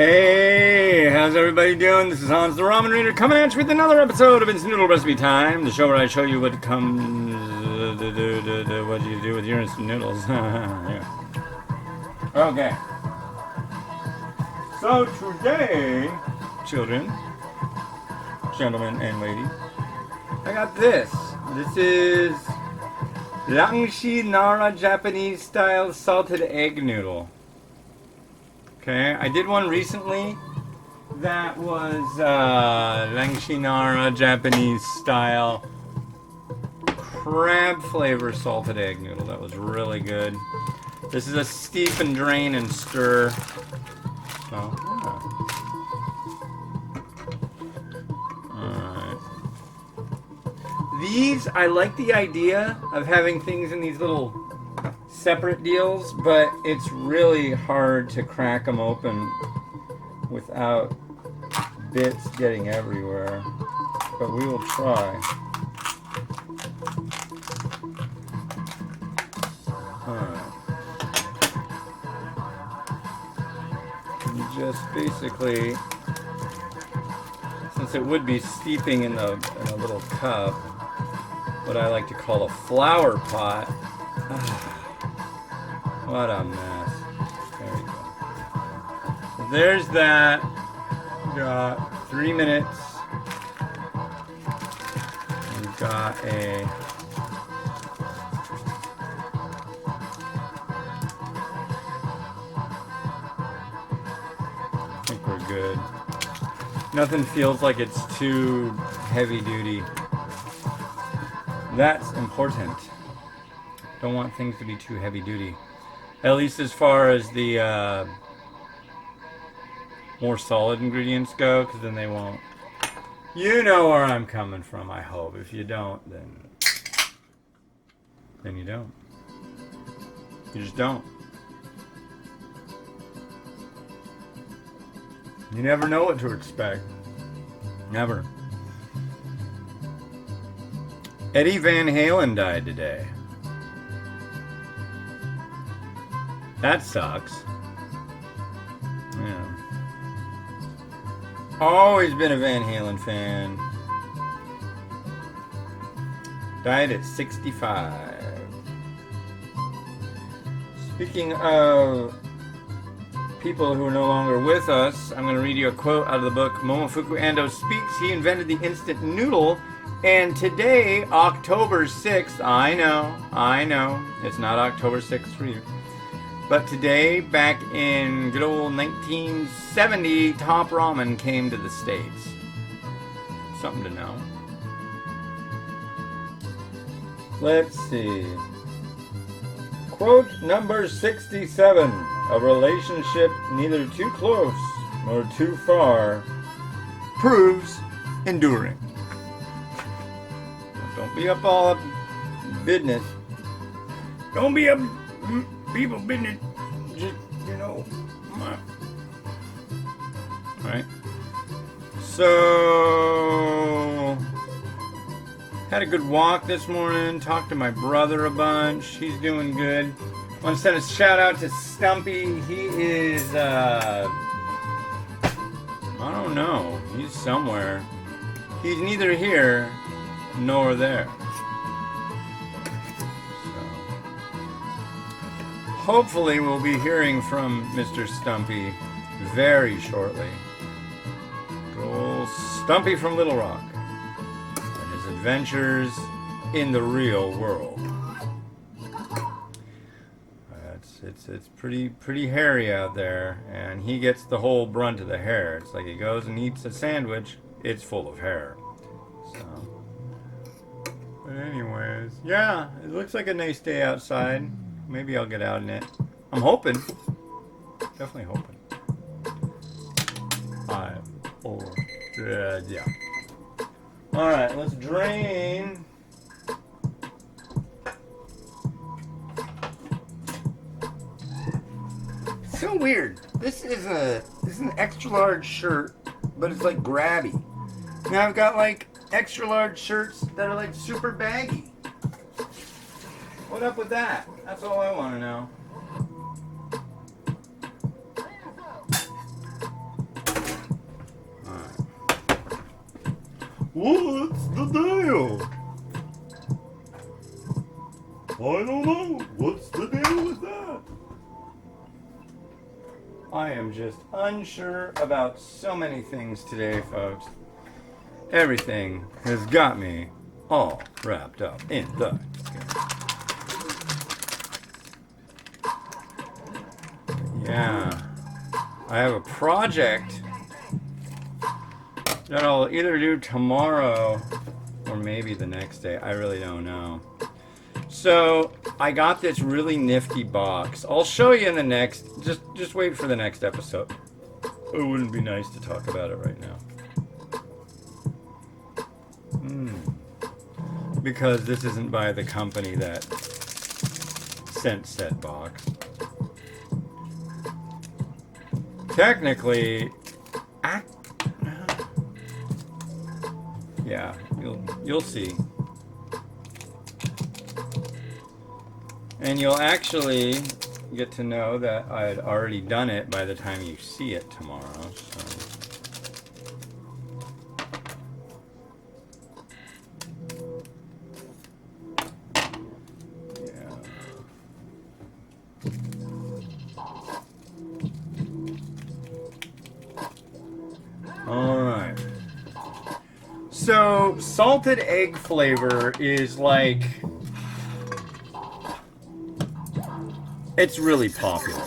Hey, how's everybody doing? This is Hans the Ramen Reader coming at you with another episode of It's Noodle Recipe Time, the show where I show you what comes, what do you do with your instant noodles. Yeah. Okay. So today, children, gentlemen, and ladies, I got this. This is Liangshi Nara Japanese style salted egg noodle. Okay, I did one recently that was Liangshi Nara Japanese style crab flavor salted egg noodle. That was really good. This is a steep and drain and stir. So, Alright. These, I like the idea of having things in these little separate deals, but it's really hard to crack them open without bits getting everywhere. But we will try. You just basically, since it would be steeping in a little cup, what I like to call a flower pot. What a mess. There we go. So there's that. Got 3 minutes. We've got a I think we're good. Nothing feels like it's too heavy duty. That's important. Don't want things to be too heavy duty. At least as far as the more solid ingredients go, because then they won't. You know where I'm coming from, I hope. If you don't, then you don't. You just don't. You never know what to expect. Never. Eddie Van Halen died today. That sucks. Yeah. Always been a Van Halen fan. Died at 65. Speaking of people who are no longer with us, I'm going to read you a quote out of the book Momofuku Ando Speaks. He invented the instant noodle. And today, October 6th, I know, it's not October 6th for you. But today, back in good old 1970, Top Ramen came to the States. Something to know. Let's see. Quote number 67. A relationship neither too close nor too far proves enduring. Don't be up all up business. Don't be up people business. Just, Alright. So, had a good walk this morning. Talked to my brother a bunch. He's doing good. I want to send a shout out to Stumpy. He is, I don't know. He's somewhere. He's neither here nor there. Hopefully we'll be hearing from Mr. Stumpy very shortly. Good old Stumpy from Little Rock and his adventures in the real world. It's pretty hairy out there, and he gets the whole brunt of the hair. It's like he goes and eats a sandwich, it's full of hair. So, but anyways, yeah, it looks like a nice day outside. Maybe I'll get out in it. I'm hoping. Definitely hoping. 5, 4, yeah. Alright, let's drain. It's so weird. This is an extra large shirt, but it's like grabby. Now I've got like extra large shirts that are like super baggy. What up with that? That's all I want to know. What's the deal? I don't know. What's the deal with that? I am just unsure about so many things today, folks. Everything has got me all wrapped up in the... Yeah. I have a project that I'll either do tomorrow or maybe the next day. I really don't know. So I got this really nifty box. I'll show you in the next. Just wait for the next episode. It wouldn't be nice to talk about it right now. Because this isn't by the company that sent said box. Technically, yeah, you'll see. And you'll actually get to know that I had already done it by the time you see it tomorrow. So. Yeah. All right. So salted egg flavor is like... It's really popular.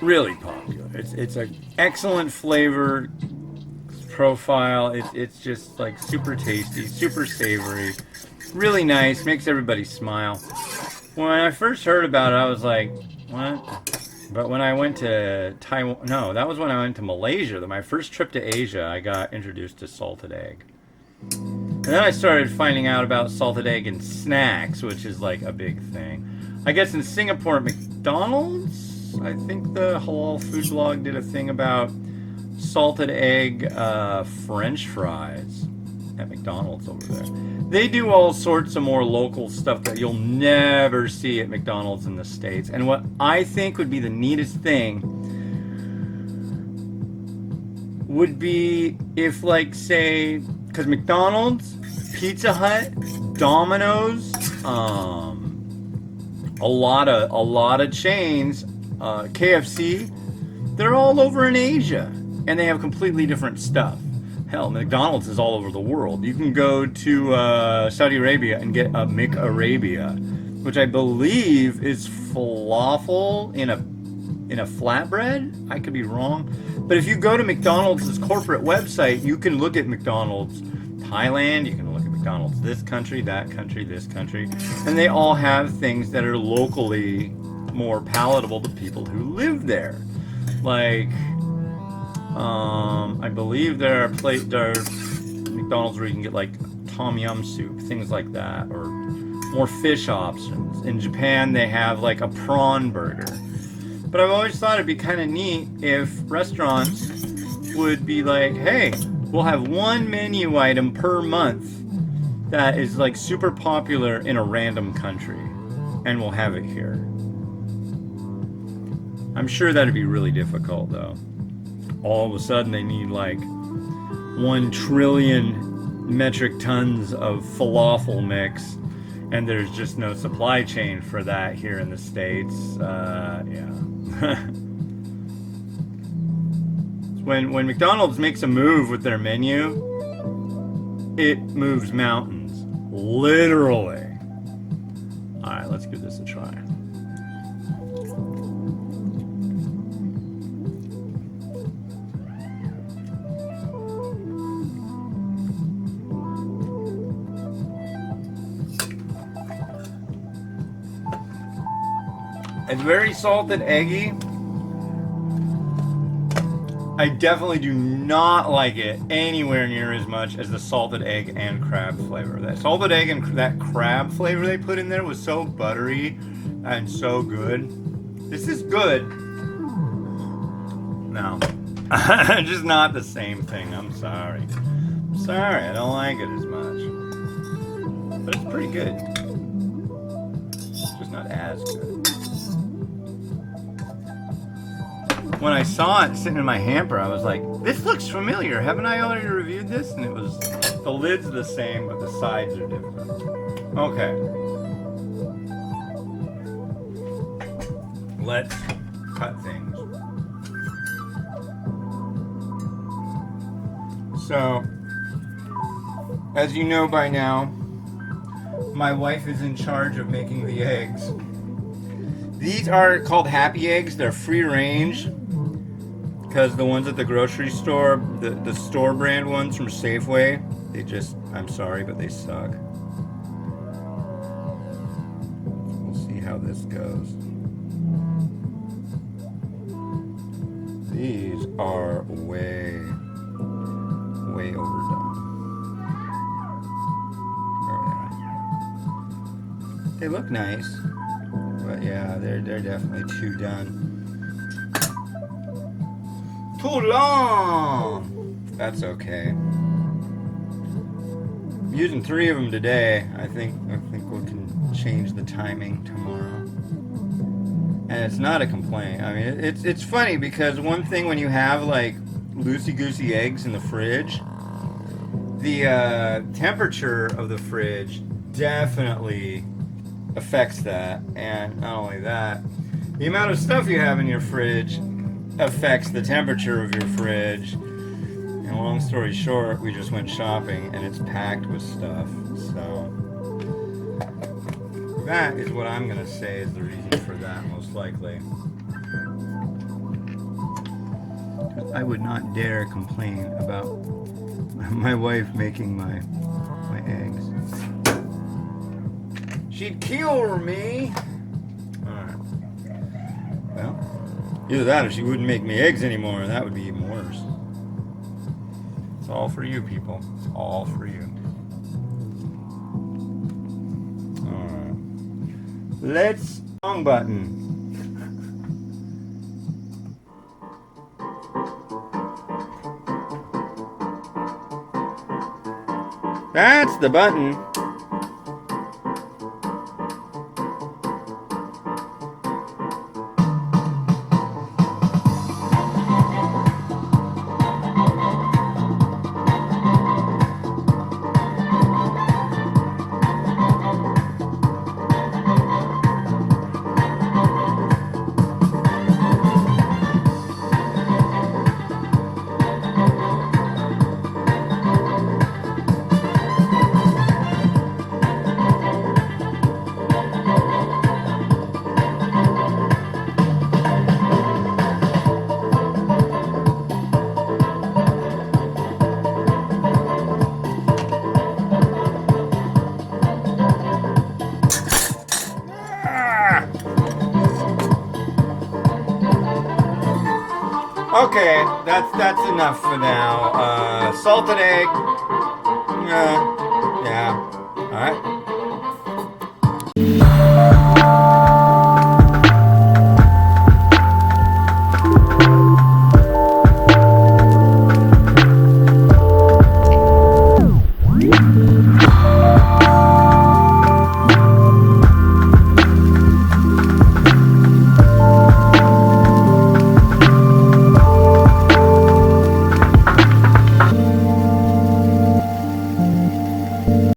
Really popular. It's an excellent flavor profile. It's just like super tasty, super savory, really nice, makes everybody smile. When I first heard about it, I was like, what? But when I went to Taiwan, no, that was when I went to Malaysia. My first trip to Asia, I got introduced to salted egg. And then I started finding out about salted egg in snacks, which is like a big thing. I guess in Singapore at McDonald's, I think the Halal Food Blog did a thing about salted egg French fries at McDonald's over there. They do all sorts of more local stuff that you'll never see at McDonald's in the States. And what I think would be the neatest thing would be if, like, say, because McDonald's, Pizza Hut, Domino's, a lot of chains, KFC, they're all over in Asia, and they have completely different stuff. Hell, McDonald's is all over the world. You can go to Saudi Arabia and get a McArabia, which I believe is falafel in a flatbread. I could be wrong, but if you go to McDonald's corporate website, you can look at McDonald's Thailand. You can look at McDonald's this country, that country, this country, and they all have things that are locally more palatable to people who live there. Like, I believe there are McDonald's where you can get like tom yum soup, things like that, or more fish options. In Japan, they have like a prawn burger. But I've always thought it'd be kind of neat if restaurants would be like, hey, we'll have one menu item per month that is like super popular in a random country, and we'll have it here. I'm sure that'd be really difficult though. All of a sudden they need like 1 trillion metric tons of falafel mix, and there's just no supply chain for that here in the States. Yeah. When McDonald's makes a move with their menu, it moves mountains. Literally. Alright, let's give this a try. It's very salted, eggy. I definitely do not like it anywhere near as much as the salted egg and crab flavor. That salted egg and that crab flavor they put in there was so buttery and so good. This is good. No. Just not the same thing. I'm sorry. I'm sorry. I don't like it as much. But it's pretty good. It's just not as good. When I saw it sitting in my hamper, I was like, this looks familiar. Haven't I already reviewed this? And it was The lid's the same, but the sides are different. Okay. Let's cut things. So, as you know by now, my wife is in charge of making the eggs. These are called happy eggs. They're free range because the ones at the grocery store, the store brand ones from Safeway, they just, I'm sorry, but they suck. We'll see how this goes. These are way overdone. Oh yeah. They look nice, but yeah, they're definitely too done. Too long. That's okay. I'm using 3 of them today. I think we can change the timing tomorrow. And it's not a complaint. I mean, it's funny because one thing when you have like loosey-goosey eggs in the fridge, the temperature of the fridge definitely affects that. And not only that, the amount of stuff you have in your fridge affects the temperature of your fridge. And long story short, we just went shopping and it's packed with stuff. So that is what I'm gonna say is the reason for that, most likely. I would not dare complain about my wife making my eggs. She'd kill me. Alright. Well, either that or she wouldn't make me eggs anymore, and that would be even worse. It's all for you, people. It's all for you. Alright. Let's wrong button. That's the button. Okay, that's enough for now. Salted egg. Yeah. All right.